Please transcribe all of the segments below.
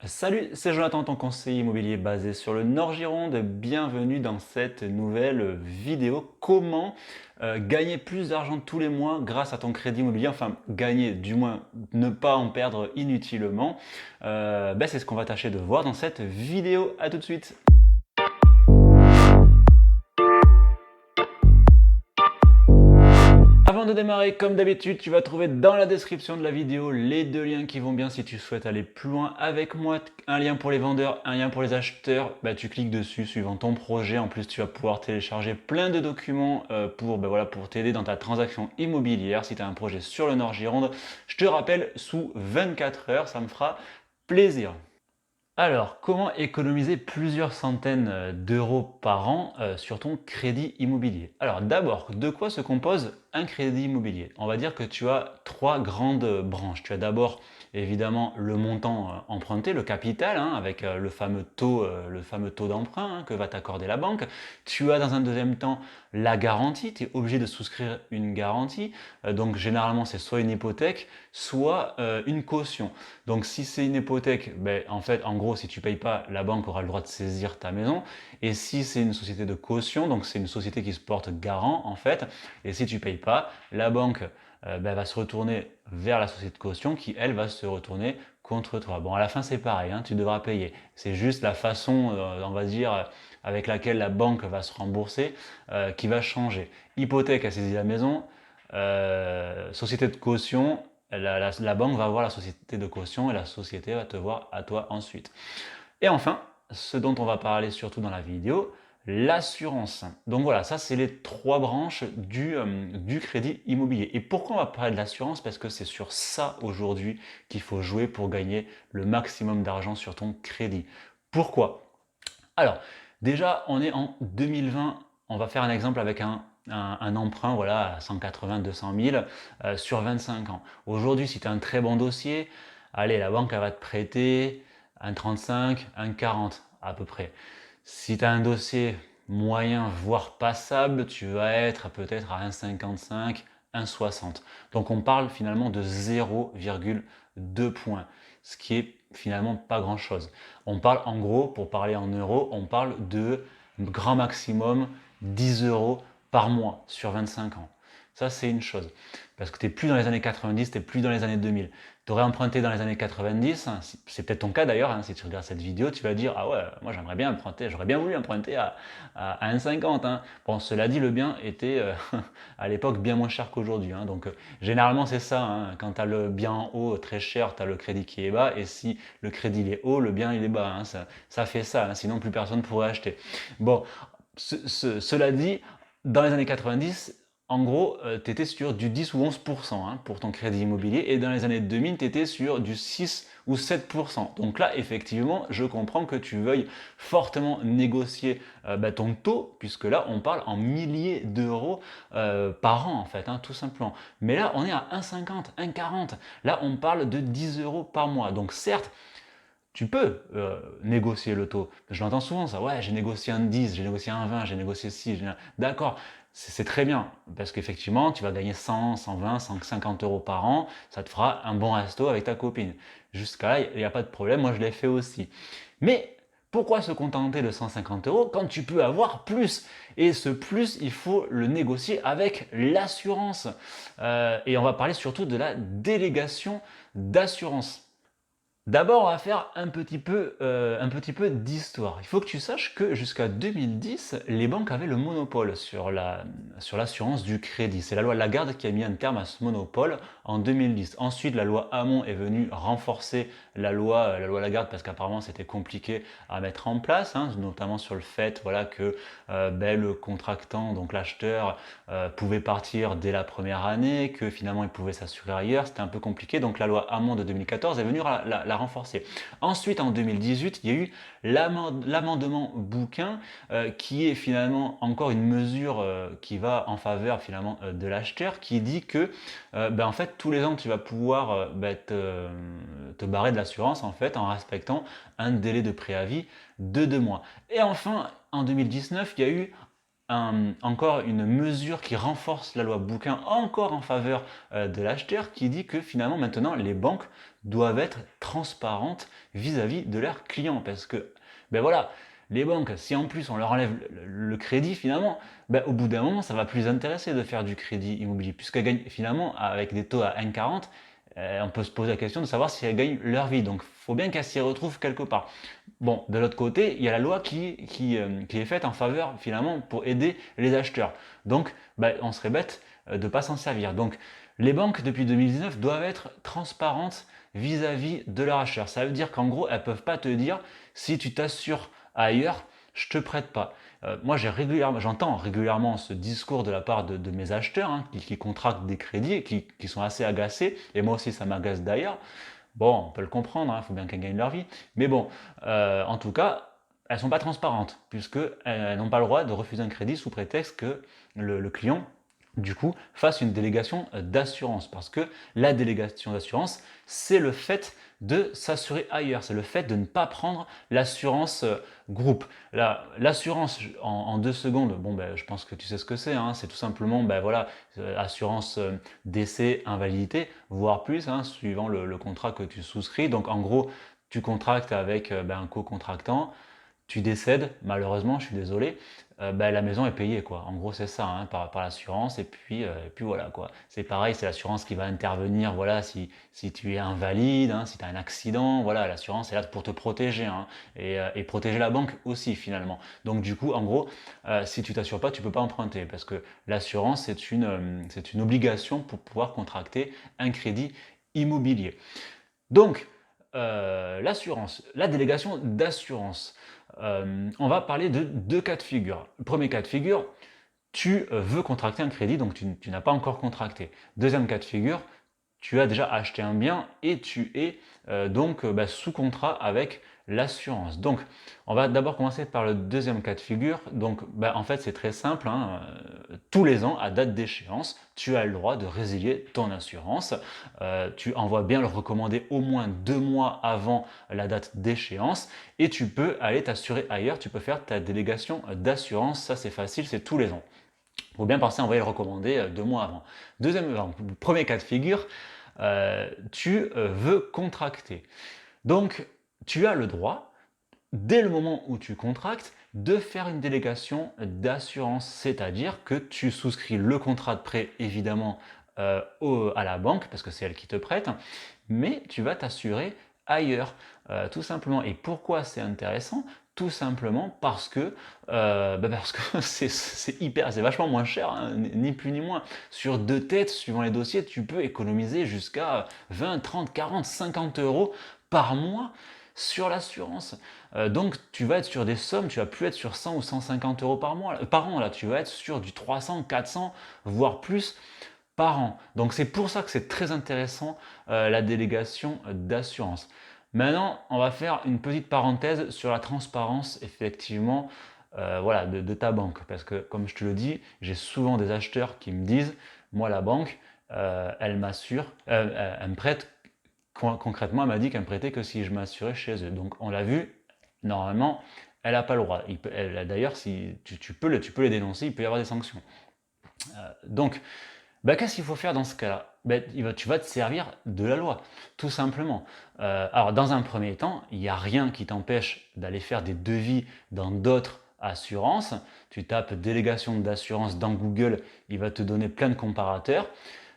Salut, c'est Jonathan, ton conseiller immobilier basé sur le Nord-Gironde. Bienvenue dans cette nouvelle vidéo. Comment gagner plus d'argent tous les mois grâce à ton crédit immobilier. Enfin, gagner, du moins, ne pas en perdre inutilement. C'est ce qu'on va tâcher de voir dans cette vidéo. À tout de suite. Avant de démarrer, comme d'habitude, tu vas trouver dans la description de la vidéo les deux liens qui vont bien si tu souhaites aller plus loin avec moi. Un lien pour les vendeurs, un lien pour les acheteurs. Tu cliques dessus suivant ton projet. En plus, tu vas pouvoir télécharger plein de documents pour t'aider dans ta transaction immobilière. Si tu as un projet sur le Nord-Gironde, je te rappelle sous 24 heures, ça me fera plaisir. Alors, comment économiser plusieurs centaines d'euros par an sur ton crédit immobilier? Alors d'abord, de quoi se compose un crédit immobilier? On va dire que tu as trois grandes branches. Tu as d'abord évidemment le montant emprunté, le capital, hein, avec le fameux taux d'emprunt que va t'accorder la banque. Tu as dans un deuxième temps la garantie, tu es obligé de souscrire une garantie. Donc généralement c'est soit une hypothèque, soit une caution. Donc si c'est une hypothèque, en gros, si tu ne payes pas, la banque aura le droit de saisir ta maison. Et si c'est une société de caution, donc c'est une société qui se porte garant en fait, et si tu ne payes pas, la banque va se retourner vers la société de caution qui, elle, va se retourner contre toi. Bon, à la fin, c'est pareil, hein, tu devras payer. C'est juste la façon, on va dire, avec laquelle la banque va se rembourser qui va changer. Hypothèque a saisi la maison, société de caution, la banque va voir la société de caution et la société va te voir à toi ensuite. Et enfin, ce dont on va parler surtout dans la vidéo, l'assurance. Donc voilà, ça c'est les trois branches du crédit immobilier. Et pourquoi on va parler de l'assurance? Parce que c'est sur ça aujourd'hui qu'il faut jouer pour gagner le maximum d'argent sur ton crédit. Pourquoi? Alors, déjà, on est en 2020. On va faire un exemple avec un emprunt voilà, à 180, 200 000 sur 25 ans. Aujourd'hui, si tu as un très bon dossier, allez, la banque elle va te prêter un 35, un 40 à peu près. Si tu as un dossier moyen, voire passable, tu vas être peut-être à 1,55, 1,60. Donc on parle finalement de 0,2 points, ce qui est finalement pas grand-chose. On parle en gros, pour parler en euros, on parle de grand maximum 10 euros par mois sur 25 ans. Ça, c'est une chose. Parce que tu n'es plus dans les années 90, tu n'es plus dans les années 2000. Tu aurais emprunté dans les années 90, hein, c'est peut-être ton cas d'ailleurs, hein, si tu regardes cette vidéo, tu vas dire ah ouais, moi j'aimerais bien emprunter, j'aurais bien voulu emprunter à 1,50. Hein. Bon, cela dit, le bien était à l'époque bien moins cher qu'aujourd'hui. Hein, donc généralement c'est ça, hein, quand tu as le bien en haut très cher, tu as le crédit qui est bas, et si le crédit il est haut, le bien il est bas. Hein, ça fait ça, hein, sinon plus personne ne pourrait acheter. Bon, cela dit, dans les années 90, en gros, tu étais sur du 10 ou 11% hein, pour ton crédit immobilier, et dans les années 2000, tu étais sur du 6 ou 7%. Donc là, effectivement, je comprends que tu veuilles fortement négocier ton taux, puisque là, on parle en milliers d'euros par an, en fait, hein, tout simplement. Mais là, on est à 1,50, 1,40. Là, on parle de 10 euros par mois. Donc certes, tu peux négocier le taux. Je l'entends souvent ça, ouais, j'ai négocié un 10, j'ai négocié un 20, j'ai négocié 6. D'accord, c'est très bien, parce qu'effectivement, tu vas gagner 100, 120, 150 euros par an, ça te fera un bon resto avec ta copine. Jusqu'à là, il n'y a pas de problème, moi je l'ai fait aussi. Mais pourquoi se contenter de 150 euros quand tu peux avoir plus? Et ce plus, il faut le négocier avec l'assurance. Et on va parler surtout de la délégation d'assurance. D'abord, on va faire un petit peu d'histoire. Il faut que tu saches que jusqu'à 2010, les banques avaient le monopole sur l'assurance du crédit. C'est la loi Lagarde qui a mis un terme à ce monopole en 2010. Ensuite, la loi Hamon est venue renforcer la loi Lagarde parce qu'apparemment c'était compliqué à mettre en place, hein, notamment sur le fait voilà, que le contractant, donc l'acheteur, pouvait partir dès la première année, que finalement il pouvait s'assurer ailleurs. C'était un peu compliqué. Donc la loi Hamon de 2014 est venue la renforcer. Ensuite, en 2018, il y a eu l'amendement Bouquin, qui est finalement encore une mesure qui va en faveur finalement de l'acheteur, qui dit que en fait tous les ans tu vas pouvoir te barrer de l'assurance en fait en respectant un délai de préavis de 2 mois. Et enfin, en 2019, il y a eu encore une mesure qui renforce la loi bouquin encore en faveur de l'acheteur, qui dit que finalement maintenant les banques doivent être transparentes vis-à-vis de leurs clients, parce que ben voilà, les banques, si en plus on leur enlève le crédit finalement, ben au bout d'un moment ça va plus les intéresser de faire du crédit immobilier, puisqu'elles gagnent finalement avec des taux à 1,40, on peut se poser la question de savoir si elles gagnent leur vie, donc il faut bien qu'elles s'y retrouvent quelque part. Bon, de l'autre côté, il y a la loi qui est faite en faveur, finalement, pour aider les acheteurs. Donc, bah, on serait bête de ne pas s'en servir. Donc, les banques, depuis 2019, doivent être transparentes vis-à-vis de leurs acheteurs. Ça veut dire qu'en gros, elles ne peuvent pas te dire, si tu t'assures ailleurs, je te prête pas. Moi, j'entends régulièrement ce discours de la part de mes acheteurs, hein, qui contractent des crédits et qui sont assez agacés, et moi aussi ça m'agace d'ailleurs. Bon, on peut le comprendre, il faut bien qu'elles gagnent leur vie. Mais bon, en tout cas, elles ne sont pas transparentes, puisqu'elles n'ont pas le droit de refuser un crédit sous prétexte que le client, du coup, fasse une délégation d'assurance. Parce que la délégation d'assurance, c'est le fait de s'assurer ailleurs, c'est le fait de ne pas prendre l'assurance groupe. L'assurance en 2 secondes, bon, ben, je pense que tu sais ce que c'est, hein, c'est tout simplement ben, voilà, assurance décès, invalidité, voire plus, hein, suivant le contrat que tu souscris. Donc en gros, tu contractes avec ben, un co-contractant, tu décèdes, malheureusement, je suis désolé, ben, la maison est payée, quoi. En gros, c'est ça, hein, par l'assurance, et puis voilà, quoi. C'est pareil, c'est l'assurance qui va intervenir, voilà, si tu es invalide, hein, si tu as un accident, voilà, l'assurance est là pour te protéger, hein, et protéger la banque aussi, finalement. Donc du coup, en gros, si tu t'assures pas, tu peux pas emprunter, parce que l'assurance, c'est une obligation pour pouvoir contracter un crédit immobilier. Donc, l'assurance, la délégation d'assurance. On va parler de 2 cas de figure. Le premier cas de figure, tu veux contracter un crédit, donc tu n'as pas encore contracté. Deuxième cas de figure, tu as déjà acheté un bien et tu es donc bah, sous contrat avec l'assurance. Donc, on va d'abord commencer par le deuxième cas de figure. Donc, bah, en fait, c'est très simple, hein. Tous les ans, à date d'échéance, tu as le droit de résilier ton assurance. Tu envoies bien le recommander au moins 2 mois avant la date d'échéance et tu peux aller t'assurer ailleurs. Tu peux faire ta délégation d'assurance. Ça, c'est facile, c'est tous les ans. Il faut bien penser à envoyer le recommandé 2 mois avant. Premier cas de figure, tu veux contracter. Donc, tu as le droit, dès le moment où tu contractes, de faire une délégation d'assurance, c'est-à-dire que tu souscris le contrat de prêt évidemment à la banque, parce que c'est elle qui te prête, mais tu vas t'assurer ailleurs, tout simplement. Et pourquoi c'est intéressant? Tout simplement parce que c'est vachement moins cher, hein, ni plus ni moins. Sur 2 têtes, suivant les dossiers, tu peux économiser jusqu'à 20, 30, 40, 50 euros par mois sur l'assurance. Donc tu vas être sur des sommes, tu vas plus être sur 100 ou 150 euros par an, là, tu vas être sur du 300, 400, voire plus par an. Donc c'est pour ça que c'est très intéressant la délégation d'assurance. Maintenant, on va faire une petite parenthèse sur la transparence, effectivement, voilà, de ta banque. Parce que, comme je te le dis, j'ai souvent des acheteurs qui me disent, moi, la banque, elle m'assure, elle me prête, concrètement, elle m'a dit qu'elle me prêtait que si je m'assurais chez eux. Donc, on l'a vu, normalement, elle n'a pas le droit. D'ailleurs, si tu peux les dénoncer, il peut y avoir des sanctions. Donc, bah, qu'est-ce qu'il faut faire dans ce cas-là? Ben, tu vas te servir de la loi, tout simplement. Alors, dans un premier temps, il n'y a rien qui t'empêche d'aller faire des devis dans d'autres assurances. Tu tapes délégation d'assurance dans Google, il va te donner plein de comparateurs.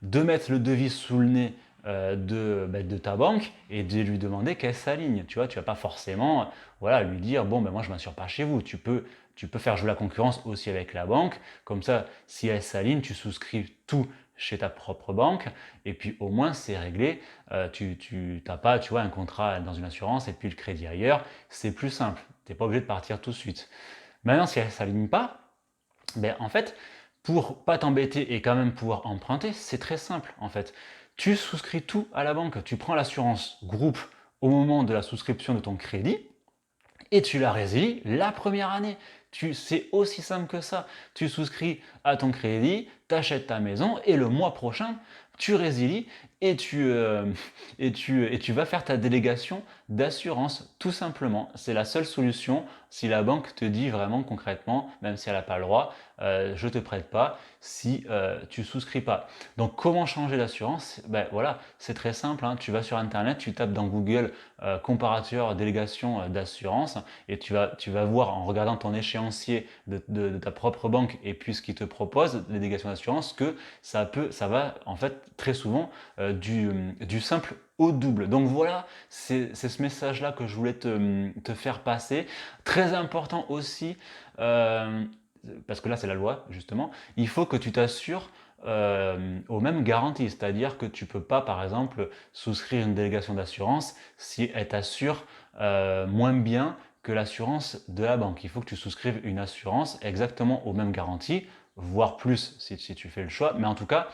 De mettre le devis sous le nez de ta banque et de lui demander qu'elle s'aligne. Tu vois, tu vas pas forcément voilà, lui dire bon ben moi je m'assure pas chez vous. Tu peux faire jouer la concurrence aussi avec la banque. Comme ça, si elle s'aligne, tu souscris tout chez ta propre banque et puis au moins c'est réglé. Tu n'as pas tu vois, un contrat dans une assurance et puis le crédit ailleurs. C'est plus simple. Tu n'es pas obligé de partir tout de suite. Maintenant, si elle ne s'aligne pas, ben, en fait, pour pas t'embêter et quand même pouvoir emprunter, c'est très simple en fait. Tu souscris tout à la banque, tu prends l'assurance groupe au moment de la souscription de ton crédit et tu la résilies la première année. C'est aussi simple que ça. Tu souscris à ton crédit, tu achètes ta maison et le mois prochain, tu résilies et tu vas faire ta délégation d'assurance, tout simplement. C'est la seule solution si la banque te dit vraiment concrètement, même si elle n'a pas le droit, je ne te prête pas si tu ne souscris pas. Donc comment changer d'assurance? Ben voilà, c'est très simple, hein. Tu vas sur Internet, tu tapes dans Google comparateur délégation d'assurance et tu vas voir en regardant ton échéancier de ta propre banque et puis ce qu'ils te proposent, les délégations d'assurance, que ça va en fait très souvent du simple au double. Donc voilà, c'est ce message-là que je voulais te faire passer. Très important aussi, parce que là c'est la loi justement, il faut que tu t'assures aux mêmes garanties, c'est-à-dire que tu ne peux pas par exemple souscrire une délégation d'assurance si elle t'assure moins bien que l'assurance de la banque. Il faut que tu souscrives une assurance exactement aux mêmes garanties, voire plus si tu fais le choix, mais en tout cas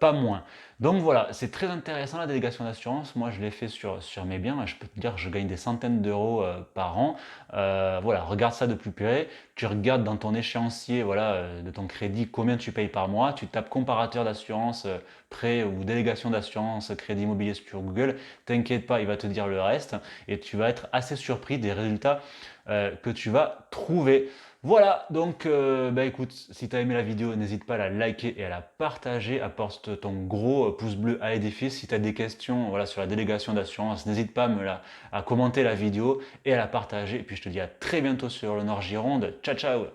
pas moins. Donc voilà, c'est très intéressant la délégation d'assurance. Moi je l'ai fait sur mes biens, je peux te dire que je gagne des centaines d'euros par an. Voilà, regarde ça de plus près, tu regardes dans ton échéancier voilà, de ton crédit combien tu payes par mois, tu tapes comparateur d'assurance prêt ou délégation d'assurance crédit immobilier sur Google, t'inquiète pas, il va te dire le reste et tu vas être assez surpris des résultats que tu vas trouver. Voilà, donc bah écoute, si tu as aimé la vidéo, n'hésite pas à la liker et à la partager, apporte ton gros pouce bleu à l'édifice. Si tu as des questions voilà, sur la délégation d'assurance, n'hésite pas à commenter la vidéo et à la partager. Et puis je te dis à très bientôt sur le Nord Gironde. Ciao ciao!